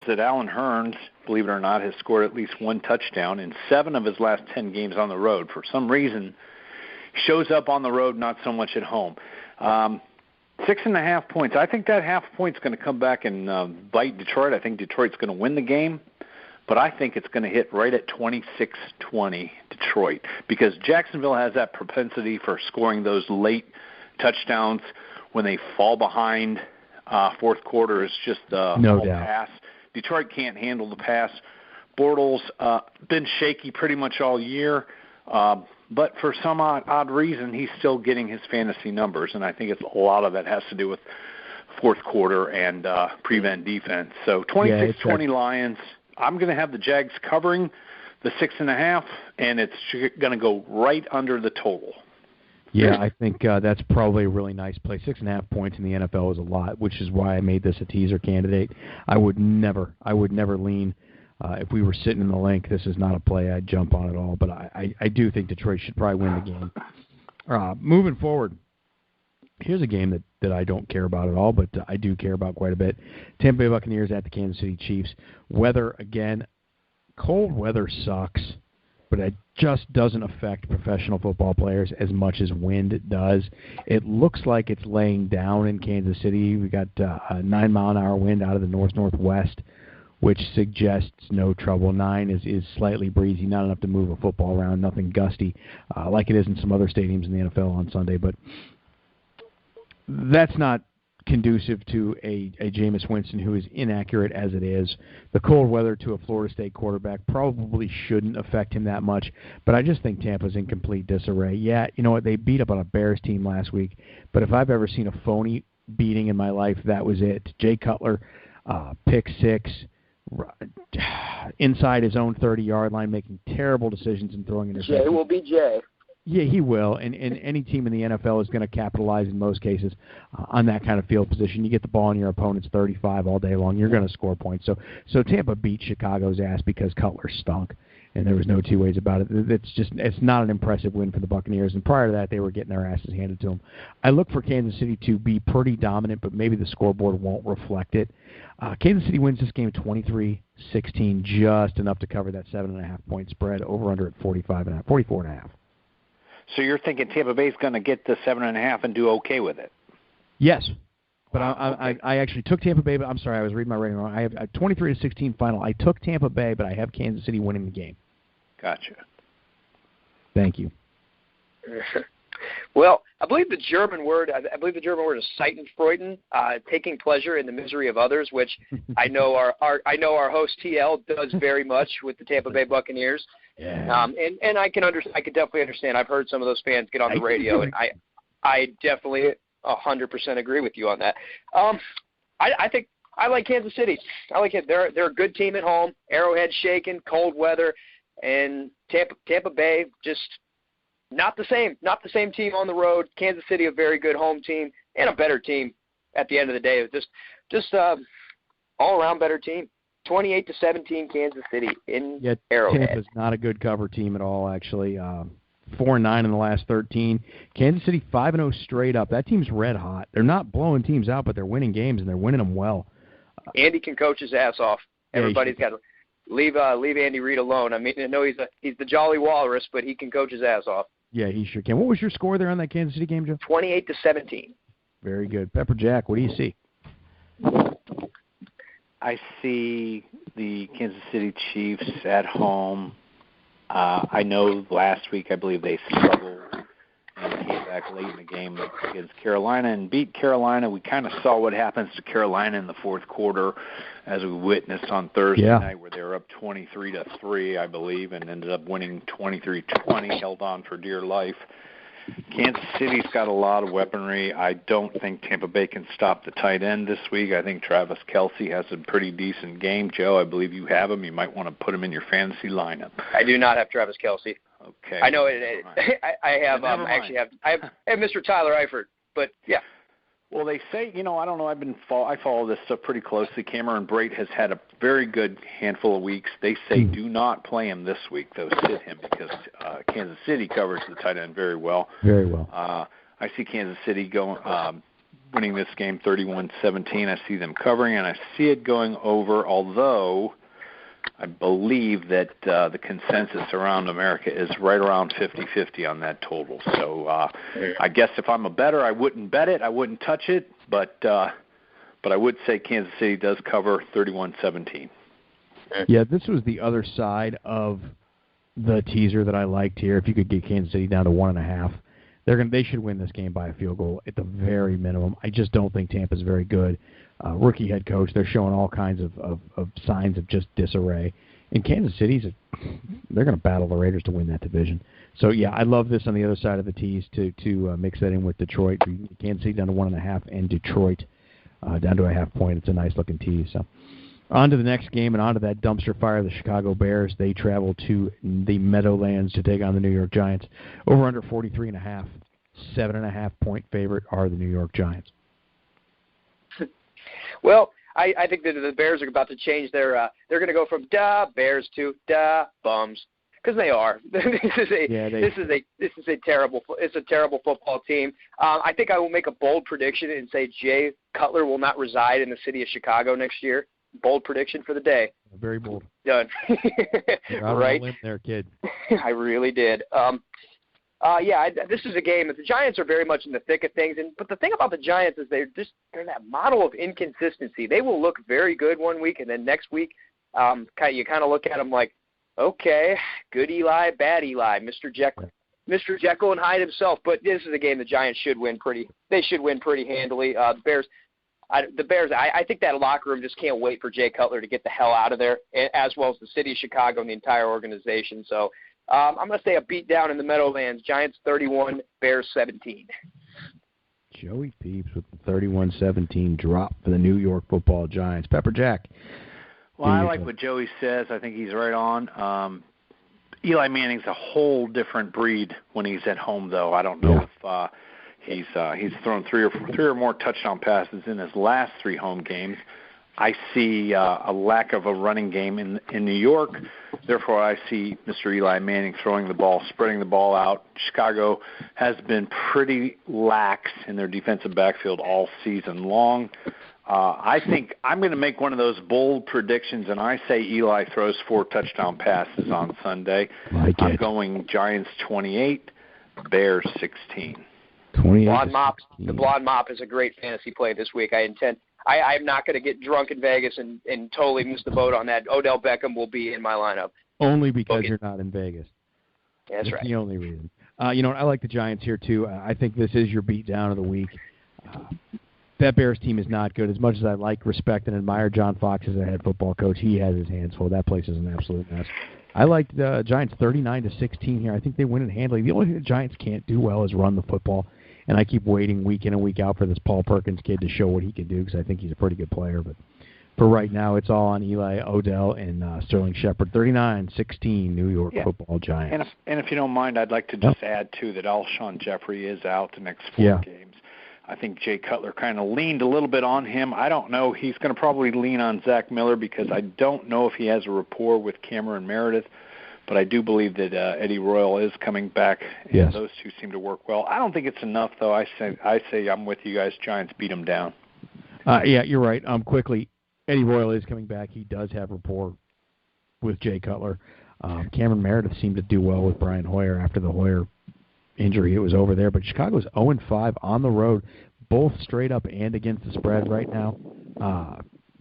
that Alan Hearns, believe it or not, has scored at least one touchdown in 7 of his last 10 games on the road. For some reason, shows up on the road, not so much at home. 6.5 points. I think that half point's going to come back and bite Detroit. I think Detroit's going to win the game, but I think it's going to hit right at 26-20 Detroit, because Jacksonville has that propensity for scoring those late touchdowns when they fall behind. Fourth quarter is just no doubt. Pass. Detroit can't handle the pass. Bortles been shaky pretty much all year, but for some odd reason, he's still getting his fantasy numbers, and I think a lot of that has to do with fourth quarter and prevent defense. So 26-20 Lions. I'm going to have the Jags covering the 6.5, and it's going to go right under the total. Yeah, I think that's probably a really nice play. 6.5 points in the NFL is a lot, which is why I made this a teaser candidate. I would never lean. If we were sitting in the link, this is not a play I'd jump on at all. But I do think Detroit should probably win the game. Moving forward, here's a game that I don't care about at all, but I do care about quite a bit. Tampa Bay Buccaneers at the Kansas City Chiefs. Weather, again, cold weather sucks, but it just doesn't affect professional football players as much as wind does. It looks like it's laying down in Kansas City. We got a 9-mile-an-hour wind out of the north-northwest, which suggests no trouble. 9 is slightly breezy, not enough to move a football around, nothing gusty, like it is in some other stadiums in the NFL on Sunday. But that's not conducive to a Jameis Winston who is inaccurate as it is. The cold weather to a Florida State quarterback probably shouldn't affect him that much, but I just think Tampa's in complete disarray. Yeah, you know what, they beat up on a Bears team last week, but if I've ever seen a phony beating in my life, that was it. Jay Cutler, pick 6, inside his own 30-yard line, making terrible decisions and throwing interceptions. Jay will be Jay. Yeah, he will, and any team in the NFL is going to capitalize in most cases on that kind of field position. You get the ball in your opponent's 35 all day long, you're going to score points. So Tampa beat Chicago's ass because Cutler stunk, and there was no two ways about it. It's not an impressive win for the Buccaneers, and prior to that, they were getting their asses handed to them. I look for Kansas City to be pretty dominant, but maybe the scoreboard won't reflect it. Kansas City wins this game 23-16, just enough to cover that 7.5-point spread, over under at 44.5. So you're thinking Tampa Bay's going to get the 7.5 and do okay with it? Yes, but I actually took Tampa Bay. But I'm sorry, I was reading my rating wrong. I have a 23-16 final. I took Tampa Bay, but I have Kansas City winning the game. Gotcha. Thank you. Well, I believe the German word is Schadenfreude, taking pleasure in the misery of others, which I know our host TL does very much with the Tampa Bay Buccaneers. Yeah. And I can definitely understand. I've heard some of those fans get on the radio, and I definitely 100% agree with you on that. I think I like Kansas City. I like it. They're a good team at home. Arrowhead shaking, cold weather, and Tampa Bay just not the same team on the road. Kansas City, a very good home team and a better team at the end of the day. Just all around better team. 28-17 Kansas City in Arrowhead. Tampa's not a good cover team at all, actually. 4-9 in the last 13. Kansas City 5-0 straight up. That team's red hot. They're not blowing teams out, but they're winning games, and they're winning them well. Andy can coach his ass off. Everybody's got to leave Andy Reid alone. I mean, I know he's the Jolly Walrus, but he can coach his ass off. Yeah, he sure can. What was your score there on that Kansas City game, Joe? 28-17. Very good. Pepper Jack, what do you see? I see the Kansas City Chiefs at home. I know last week I believe they struggled and came back late in the game against Carolina and beat Carolina. We kind of saw what happens to Carolina in the fourth quarter, as we witnessed on Thursday night, where they were up 23-3, I believe, and ended up winning 23-20, held on for dear life. Kansas City's got a lot of weaponry. I don't think Tampa Bay can stop the tight end this week. I think Travis Kelce has a pretty decent game. Joe, I believe you have him. You might want to put him in your fantasy lineup. I do not have Travis Kelce. Okay. I know it. I have Mr. Tyler Eifert, but yeah. Well, they say, I don't know. I follow this stuff pretty closely. Cameron Brate has had a very good handful of weeks. They say do not play him this week, though. Sit him because Kansas City covers the tight end very well. Very well. I see Kansas City winning this game 31-17. I see them covering, and I see it going over, although I believe that the consensus around America is right around 50-50 on that total. So I guess if I'm a bettor, I wouldn't bet it. I wouldn't touch it, but I would say Kansas City does cover 31-17. Yeah, this was the other side of the teaser that I liked here. If you could get Kansas City down to 1.5, they should win this game by a field goal at the very minimum. I just don't think Tampa's very good. Rookie head coach, they're showing all kinds of signs of just disarray. And Kansas City's they're going to battle the Raiders to win that division. So yeah, I love this on the other side of the tease to mix that in with Detroit. Kansas City down to 1.5 and Detroit down to a 0.5 point. It's a nice looking tease. So. On to the next game, and on to that dumpster fire, the Chicago Bears. They travel to the Meadowlands to take on the New York Giants. Over under 43.5, 7.5 point favorite are the New York Giants. Well, I think that the Bears are about to change their they're going to go from da Bears to da bums, because they are. This is a terrible football team. I think I will make a bold prediction and say Jay Cutler will not reside in the city of Chicago next year. Bold prediction for the day. Very bold. Done. Right there, kid. I really did. This is a game that the Giants are very much in the thick of things. But the thing about the Giants is they're that model of inconsistency. They will look very good one week, and then next week, you kind of look at them like, okay, good Eli, bad Eli, Mr. Jekyll and Hyde himself. But this is a game the Giants should win pretty handily. The Bears, I think that locker room just can't wait for Jay Cutler to get the hell out of there, as well as the city of Chicago and the entire organization. So I'm going to say a beat down in the Meadowlands. Giants 31, Bears 17. Joey Peeps with the 31-17 drop for the New York Football Giants. Pepper Jack. Well, I like what Joey says. I think he's right on. Eli Manning's a whole different breed when he's at home, though. I don't know if he's thrown three or more touchdown passes in his last 3 home games. I see a lack of a running game in New York. Therefore, I see Mr. Eli Manning throwing the ball, spreading the ball out. Chicago has been pretty lax in their defensive backfield all season long. I think I'm going to make one of those bold predictions, and I say Eli throws 4 touchdown passes on Sunday. I'm going Giants 28, Bears 16. The blonde mop is a great fantasy play this week. I'm not going to get drunk in Vegas and totally miss the boat on that. Odell Beckham will be in my lineup. Only because you're not in Vegas. That's right. The only reason. I like the Giants here, too. I think this is your beatdown of the week. That Bears team is not good. As much as I respect, and admire John Fox as a head football coach, he has his hands full. That place is an absolute mess. I like the Giants 39-16 here. I think they win it handily. The only thing the Giants can't do well is run the football. And I keep waiting week in and week out for this Paul Perkins kid to show what he can do, because I think he's a pretty good player. But for right now, it's all on Eli, Odell, and Sterling Shepard. 39-16, New York Football Giants. And if you don't mind, I'd like to just add, too, that Alshon Jeffrey is out the next 4 games. I think Jay Cutler kind of leaned a little bit on him. I don't know. He's going to probably lean on Zach Miller, because I don't know if he has a rapport with Cameron Meredith. But I do believe that Eddie Royal is coming back, and those two seem to work well. I don't think it's enough, though. I say I'm with you guys. Giants beat them down. You're right. Quickly, Eddie Royal is coming back. He does have rapport with Jay Cutler. Cameron Meredith seemed to do well with Brian Hoyer after the Hoyer injury. It was over there. But Chicago's 0-5 on the road, both straight up and against the spread right now.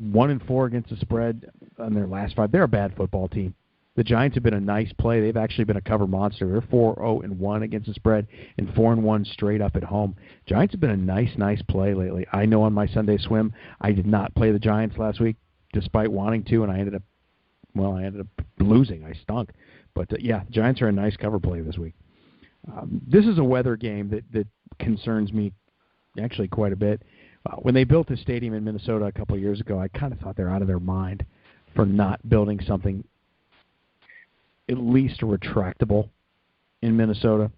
1-4 against the spread on their last 5. They're a bad football team. The Giants have been a nice play. They've actually been a cover monster. They're 4-0-1 against the spread and 4-1 straight up at home. Giants have been a nice play lately. I know on my Sunday swim, I did not play the Giants last week, despite wanting to, and I ended up losing. I stunk. But Giants are a nice cover play this week. This is a weather game that concerns me actually quite a bit. When they built the stadium in Minnesota a couple of years ago, I kind of thought they're out of their mind for not building something at least retractable in Minnesota.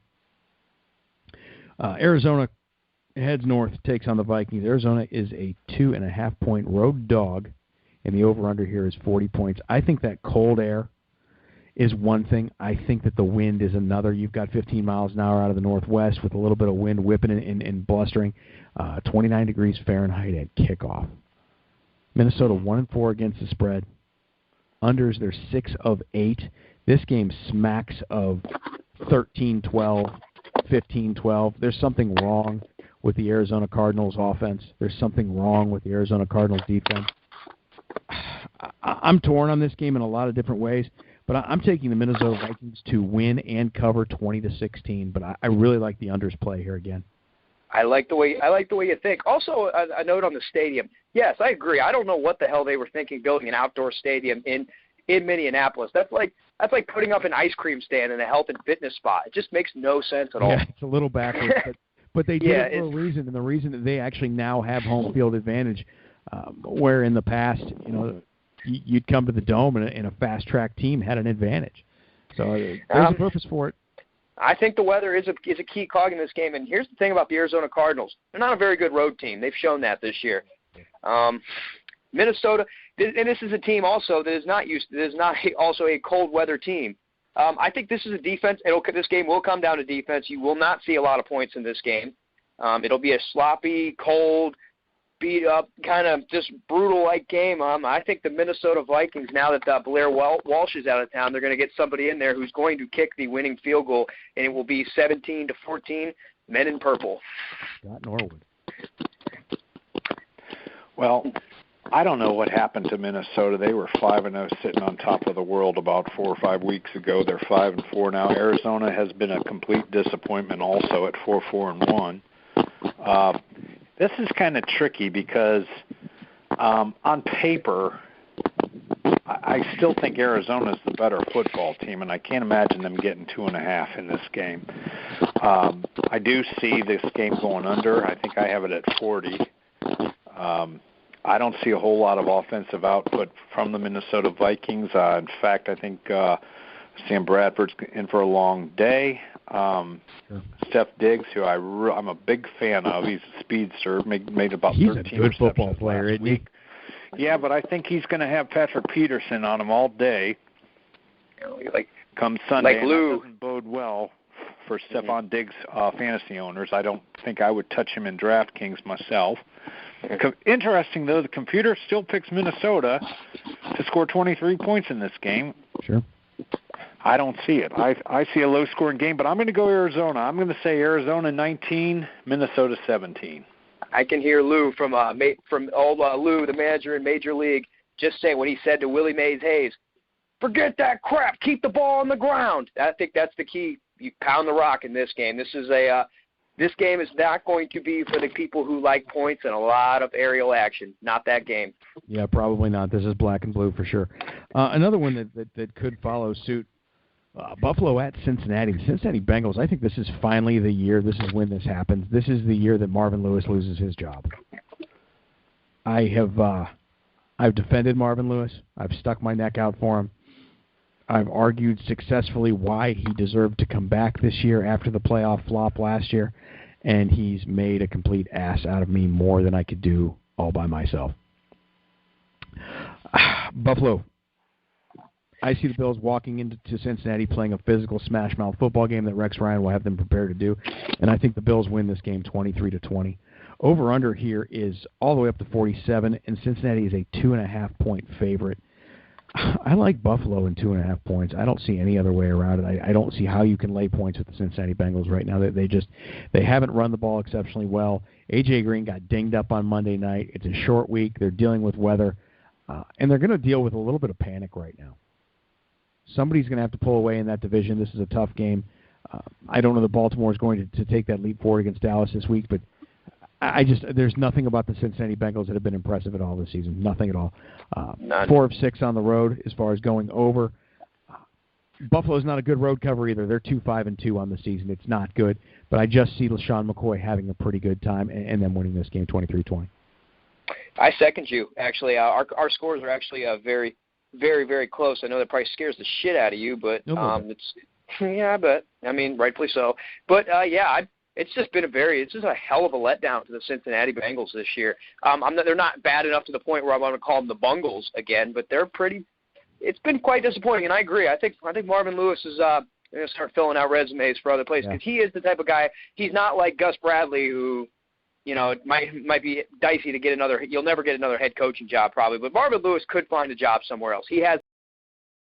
Arizona heads north, takes on the Vikings. Arizona is a 2.5-point road dog, and the over-under here is 40 points. I think that cold air is one thing. I think that the wind is another. You've got 15 miles an hour out of the northwest with a little bit of wind whipping and blustering. 29 degrees Fahrenheit at kickoff. Minnesota 1-4 against the spread. Unders, they're 6 of 8. This game smacks of 13-12, 15-12. There's something wrong with the Arizona Cardinals offense. There's something wrong with the Arizona Cardinals defense. I'm torn on this game in a lot of different ways, but I'm taking the Minnesota Vikings to win and cover 20-16. But I really like the unders play here again. I like the way you think. Also, a note on the stadium. Yes, I agree. I don't know what the hell they were thinking building an outdoor stadium in Minneapolis. That's like putting up an ice cream stand in a health and fitness spot. It just makes no sense at all. Yeah, it's a little backwards, but they did it for a reason, and the reason that they actually now have home field advantage, where in the past, you'd come to the Dome and a fast-track team had an advantage. So there's a purpose for it. I think the weather is a key cog in this game. And here's the thing about the Arizona Cardinals. They're not a very good road team. They've shown that this year. Minnesota, and this is a team also that is not also a cold weather team. I think this is a defense. This game will come down to defense. You will not see a lot of points in this game. It'll be a sloppy, cold, beat up, kind of just brutal-like game. I think the Minnesota Vikings, now that Blair Walsh is out of town, they're going to get somebody in there who's going to kick the winning field goal, and it will be 17-14, men in purple. Scott Norwood. Well, I don't know what happened to Minnesota. They were 5-0 sitting on top of the world about 4 or 5 weeks ago. They're 5-4 now. Arizona has been a complete disappointment also at 4-4-1. This is kind of tricky because on paper, I still think Arizona's the better football team, and I can't imagine them getting 2.5 in this game. I do see this game going under. I think I have it at 40. I don't see a whole lot of offensive output from the Minnesota Vikings. In fact, I think Sam Bradford's in for a long day. Steph Diggs, who I'm a big fan of, he's a speedster, made about 13 receptions. He's a good football player, isn't he? Yeah, but I think he's going to have Patrick Peterson on him all day. Come Sunday, like Lou. That doesn't bode well for Stephon Diggs fantasy owners. I don't think I would touch him in DraftKings myself. Interesting, though, the computer still picks Minnesota to score 23 points in this game. Sure. I don't see it. I see a low-scoring game, but I'm going to go Arizona. I'm going to say Arizona 19, Minnesota 17. I can hear Lou from old Lou, the manager in Major League, just saying what he said to Willie Mays Hayes. Forget that crap. Keep the ball on the ground. I think that's the key. You pound the rock in this game. This game is not going to be for the people who like points and a lot of aerial action. Not that game. Yeah, probably not. This is black and blue for sure. Another one that could follow suit. Buffalo at Cincinnati. The Cincinnati Bengals, I think this is finally the year. This is when this happens. This is the year that Marvin Lewis loses his job. I've defended Marvin Lewis. I've stuck my neck out for him. I've argued successfully why he deserved to come back this year after the playoff flop last year, and he's made a complete ass out of me more than I could do all by myself. Buffalo. I see the Bills walking into Cincinnati playing a physical smash-mouth football game that Rex Ryan will have them prepared to do, and I think the Bills win this game 23-20. Over-under here is all the way up to 47, and Cincinnati is a 2.5-point favorite. I like Buffalo in 2.5 points. I don't see any other way around it. I don't see how you can lay points with the Cincinnati Bengals right now. They haven't run the ball exceptionally well. A.J. Green got dinged up on Monday night. It's a short week. They're dealing with weather, and they're going to deal with a little bit of panic right now. Somebody's going to have to pull away in that division. This is a tough game. I don't know that Baltimore is going to take that leap forward against Dallas this week, but there's nothing about the Cincinnati Bengals that have been impressive at all this season. Nothing at all. 4 of 6 on the road as far as going over. Buffalo's not a good road cover either. They're 2-5-2 on the season. It's not good, but I just see LaShawn McCoy having a pretty good time and them winning this game 23-20. I second you. Actually, our scores are actually very, very, very close. I know that probably scares the shit out of you, but rightfully so. But it's just a hell of a letdown to the Cincinnati Bengals this year. They're not bad enough to the point where I'm going to call them the Bungles again, but they're pretty it's been quite disappointing, and I agree. I think Marvin Lewis is going to start filling out resumes for other places because he is the type of guy. He's not like Gus Bradley, who, you know, it might be dicey to get another. You'll never get another head coaching job probably, but Marvin Lewis could find a job somewhere else. He has